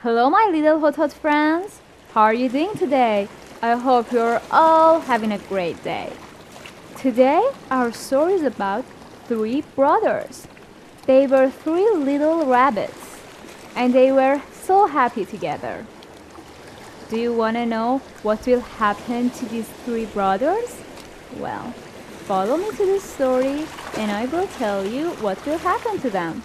Hello, my little Hodhod friends. How are you doing today? I hope you're all having a great day. Today, our story is about three brothers. They were three little rabbits, and they were so happy together. Do you want to know what will happen to these three brothers? Well, follow me to this story, and I will tell you what will happen to them.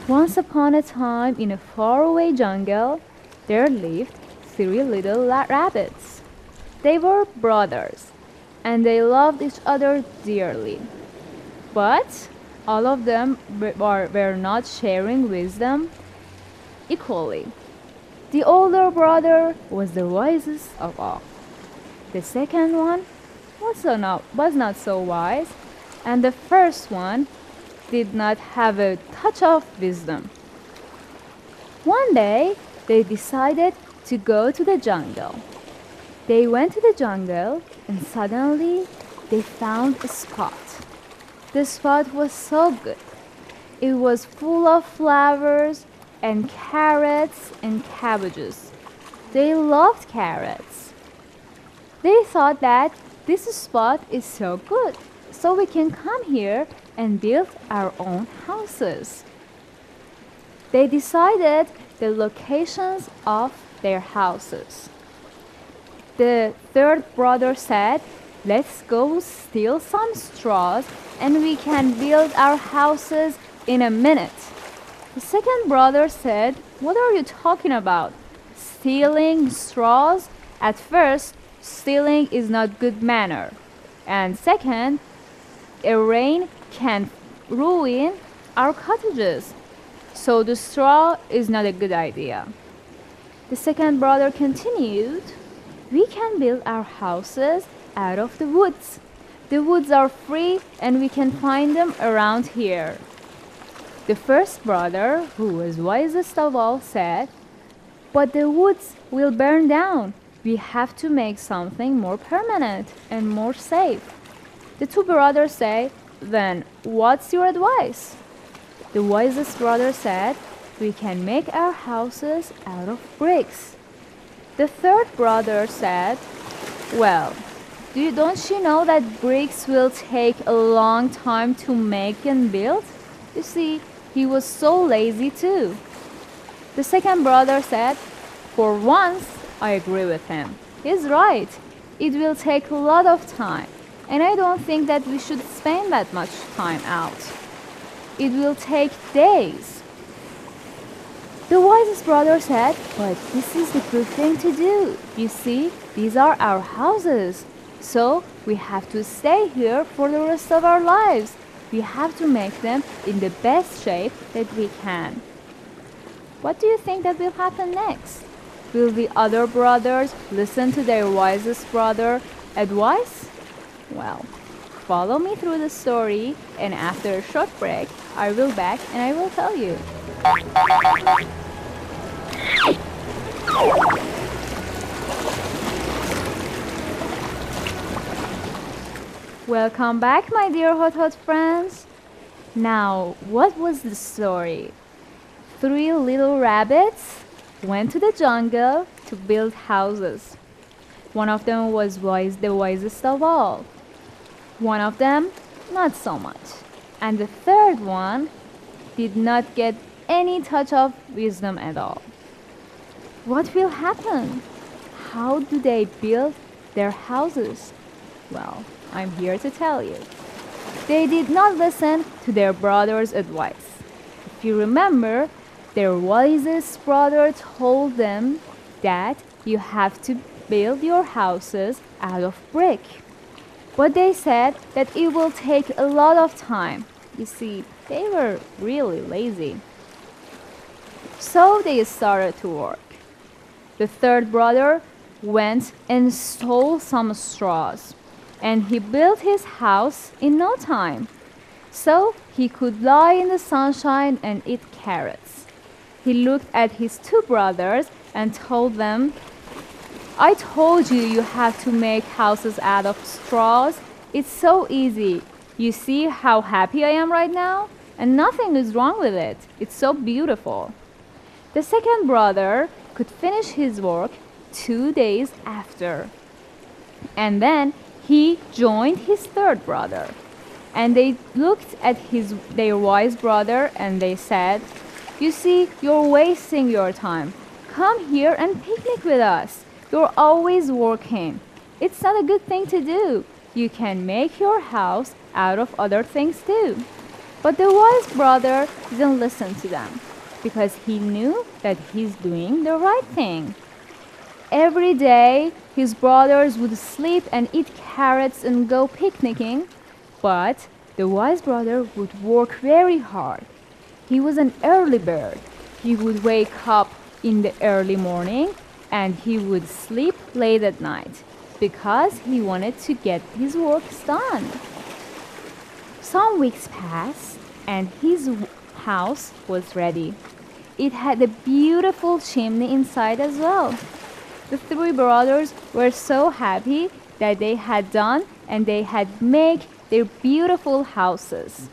Once upon a time, in a faraway jungle, there lived three little rabbits. They were brothers, and they loved each other dearly. But all of them were not sharing wisdom equally. The older brother was the wisest of all. The second one was not so wise, and the first one did not have a touch of wisdom. One day, they decided to go to the jungle. They went to the jungle, and suddenly they found a spot. The spot was so good. It was full of flowers and carrots and cabbages. They loved carrots. They thought that this spot is so good, so we can come here and build our own houses. They decided the locations of their houses. The third brother said, "Let's go steal some straws and we can build our houses in a minute." The second brother said, "What are you talking about? Stealing straws? At first, stealing is not good manner. And second, a rain can ruin our cottages. So the straw is not a good idea." The second brother continued, "We can build our houses out of the woods. The woods are free and we can find them around here." The first brother, who was wisest of all, said, "But the woods will burn down. We have to make something more permanent and more safe." The two brothers say, "Then what's your advice?" The wisest brother said, "We can make our houses out of bricks." The third brother said, "Well, don't you know that bricks will take a long time to make and build?" You see, he was so lazy too. The second brother said, "For once, I agree with him. He's right. It will take a lot of time, and I don't think that we should spend that much time out. It will take days." The wisest brother said, "But this is the good thing to do. You see, these are our houses. So we have to stay here for the rest of our lives. We have to make them in the best shape that we can." What do you think that will happen next? Will the other brothers listen to their wisest brother advice? Well, follow me through the story, and after a short break, I will back and I will tell you. Welcome back, my dear Hodhod friends. Now, what was the story? Three little rabbits went to the jungle to build houses. One of them was the wisest of all. One of them, not so much. And the third one did not get any touch of wisdom at all. What will happen? How do they build their houses? Well, I'm here to tell you. They did not listen to their brother's advice. If you remember, their wisest brother told them that you have to build your houses out of brick. But they said that it will take a lot of time. You see, they were really lazy. So they started to work. The third brother went and stole some straws, and he built his house in no time, so he could lie in the sunshine and eat carrots. He looked at his two brothers and told them, "I told you you have to make houses out of straws. It's so easy. You see how happy I am right now? And nothing is wrong with it. It's so beautiful." The second brother could finish his work 2 days after. And then he joined his third brother. And they looked at their wise brother and they said, "You see, you're wasting your time. Come here and picnic with us. You're always working. It's not a good thing to do. You can make your house out of other things too." But the wise brother didn't listen to them because he knew that he's doing the right thing. Every day, his brothers would sleep and eat carrots and go picnicking, but the wise brother would work very hard. He was an early bird. He would wake up in the early morning and he would sleep late at night because he wanted to get his work done. Some weeks passed and his house was ready. It had a beautiful chimney inside as well. The three brothers were so happy that they had done and they had made their beautiful houses.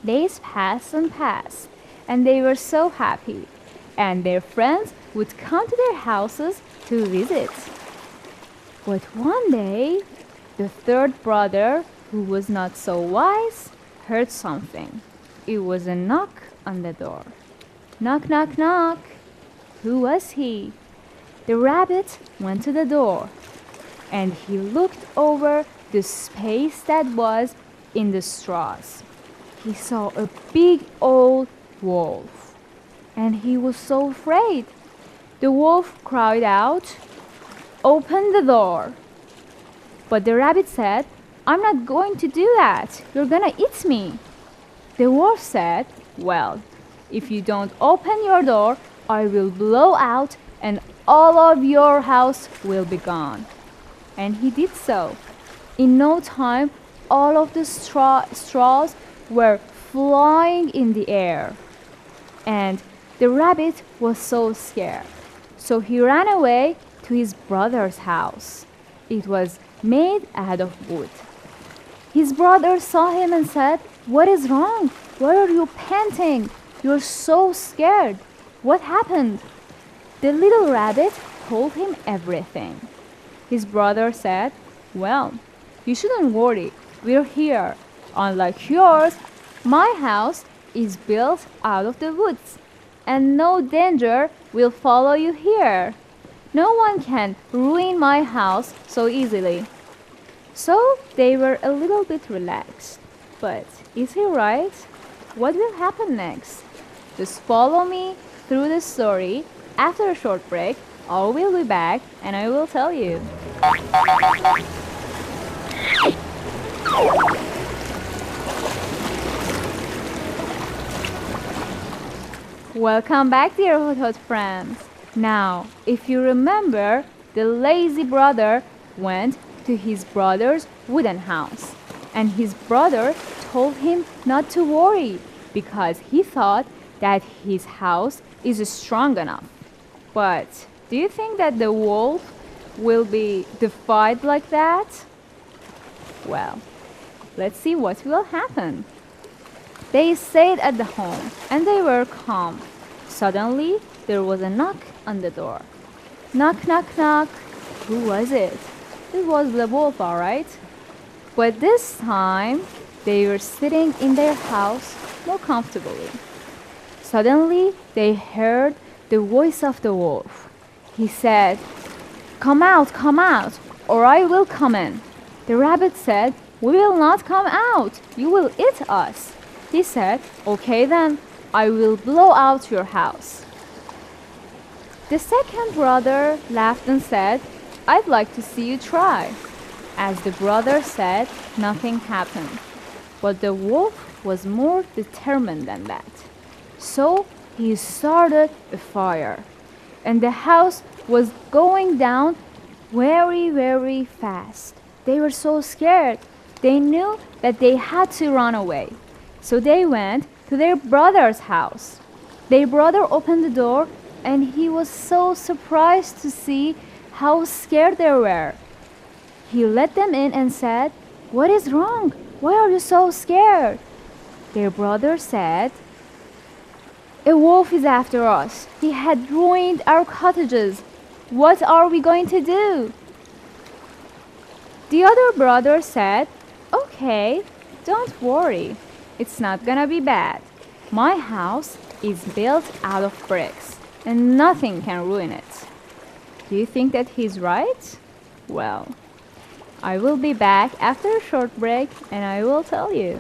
Days passed and passed, and they were so happy, and their friends would come to their houses to visit. But one day, the third brother, who was not so wise, heard something. It was a knock on the door. Knock, knock, knock. Who was he? The rabbit went to the door, and he looked over the space that was in the straws. He saw a big old wolf, and he was so afraid. The wolf cried out, "Open the door." But the rabbit said, "I'm not going to do that. You're gonna eat me." The wolf said, "Well, if you don't open your door, I will blow out and all of your house will be gone." And he did so. In no time, all of the straws were flying in the air. And the rabbit was so scared. So he ran away to his brother's house. It was made out of wood. His brother saw him and said, "What is wrong? Why are you panting? You're so scared. What happened?" The little rabbit told him everything. His brother said, "Well, you shouldn't worry. We're here. Unlike yours, my house is built out of the woods, and no danger will follow you here. No one can ruin my house so easily." So they were a little bit relaxed. But is he right? What will happen next? Just follow me through the story. After a short break, I will be back and I will tell you. Welcome back, dear Hodhod friends. Now, if you remember, the lazy brother went to his brother's wooden house, and his brother told him not to worry because he thought that his house is strong enough. But do you think that the wolf will be defied like that? Well, let's see what will happen. They stayed at the home and they were calm. Suddenly, there was a knock on the door. Knock, knock, knock. Who was it? It was the wolf, all right. But this time, they were sitting in their house more comfortably. Suddenly, they heard the voice of the wolf. He said, come out, or I will come in." The rabbit said, "We will not come out. You will eat us." He said, "Okay then, I will blow out your house." The second brother laughed and said, "I'd like to see you try." As the brother said, nothing happened. But the wolf was more determined than that. So he started a fire. And the house was going down very, very fast. They were so scared. They knew that they had to run away. So they went to their brother's house. Their brother opened the door and he was so surprised to see how scared they were. He let them in and said, "What is wrong? Why are you so scared?" Their brother said, "A wolf is after us. He had ruined our cottages. What are we going to do?" The other brother said, "Okay, don't worry. It's not gonna be bad. My house is built out of bricks, and nothing can ruin it." Do you think that he's right? Well, I will be back after a short break and I will tell you.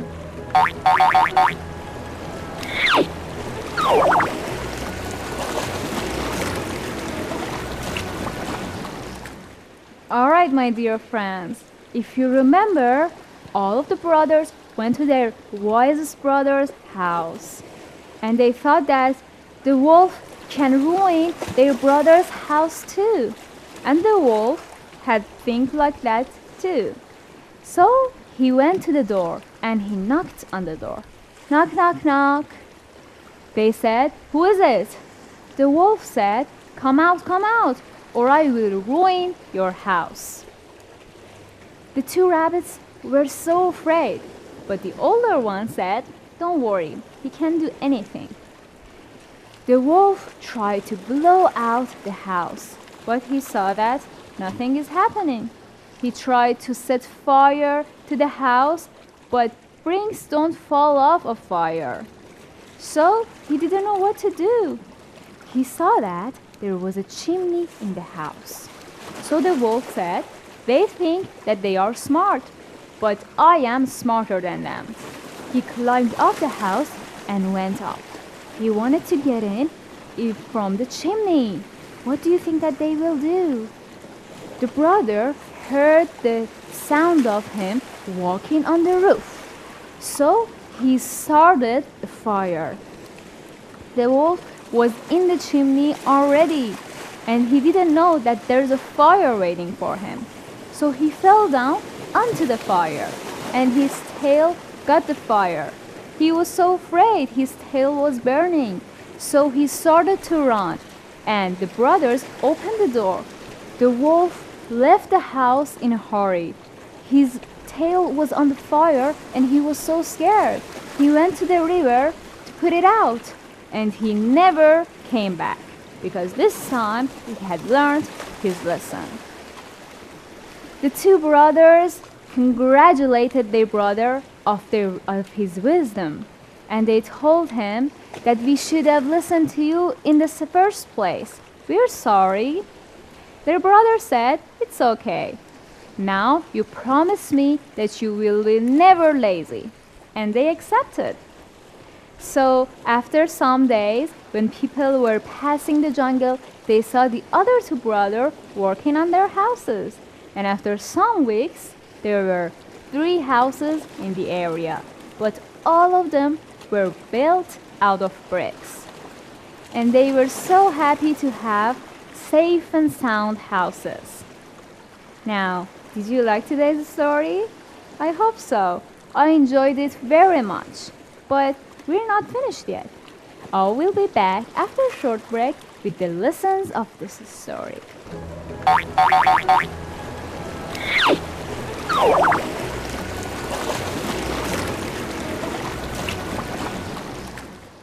Alright, my dear friends, if you remember, all of the brothers went to their wisest brother's house. And they thought that the wolf can ruin their brother's house too. And the wolf had think like that too. So he went to the door and he knocked on the door. Knock, knock, knock. They said, "Who is it?" The wolf said, come out, or I will ruin your house." The two rabbits were so afraid, but the older one said, "Don't worry, he can't do anything." The wolf tried to blow out the house, but he saw that nothing is happening. He tried to set fire to the house, but bricks don't fall off a fire. So he didn't know what to do. He saw that there was a chimney in the house. So the wolf said, "They think that they are smart, but I am smarter than them." He climbed up the house and went up. He wanted to get in from the chimney. What do you think that they will do? The brother heard the sound of him walking on the roof. So he started a fire. The wolf was in the chimney already, and he didn't know that there's a fire waiting for him. So he fell down onto the fire, and his tail got the fire. He was so afraid his tail was burning. So he started to run, and the brothers opened the door. The wolf left the house in a hurry. His tail was on the fire, and he was so scared. He went to the river to put it out, and he never came back, because this time he had learned his lesson. The two brothers congratulated their brother of his wisdom, and they told him that we should have listened to you in the first place. We're sorry. Their brother said, "It's okay. Now you promise me that you will be never lazy." And they accepted. So after some days, when people were passing the jungle, they saw the other two brothers working on their houses. And after some weeks, there were 3 houses in the area, but all of them were built out of bricks. And they were so happy to have safe and sound houses. Now, did you like today's story? I hope so. I enjoyed it very much. But we're not finished yet. I will be back after a short break with the lessons of this story.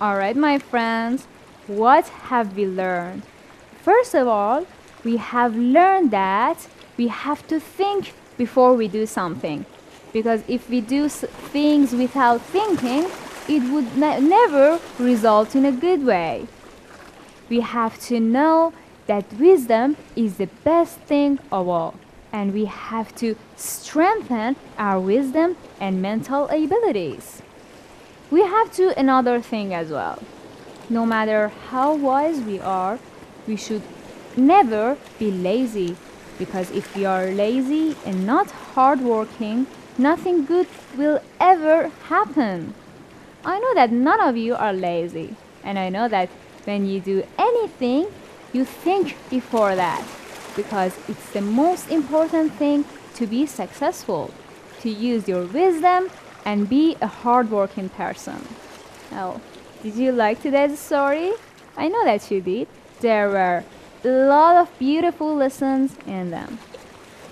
Alright, my friends, what have we learned? First of all, we have learned that we have to think before we do something. Because if we do things without thinking, it would never result in a good way. We have to know that wisdom is the best thing of all. And we have to strengthen our wisdom and mental abilities. We have to another thing as well. No matter how wise we are, we should never be lazy. Because if you are lazy and not hardworking, nothing good will ever happen. I know that none of you are lazy, and I know that when you do anything, you think before that, because it's the most important thing to be successful, to use your wisdom and be a hardworking person. Well, did you like today's story? I know that you did. There were a lot of beautiful lessons in them.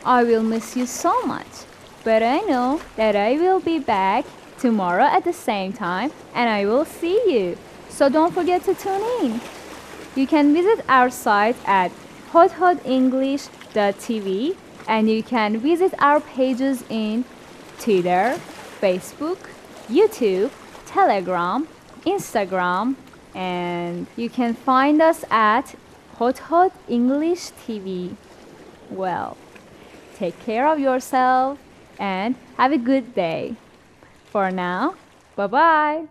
I will miss you so much, but I know that I will be back tomorrow at the same time and I will see you. So don't forget to tune in. You can visit our site at hodhodenglish.tv and you can visit our pages in Twitter, Facebook, YouTube, Telegram, Instagram, and you can find us at Hodhod English TV. Well, take care of yourself and have a good day. For now, bye-bye.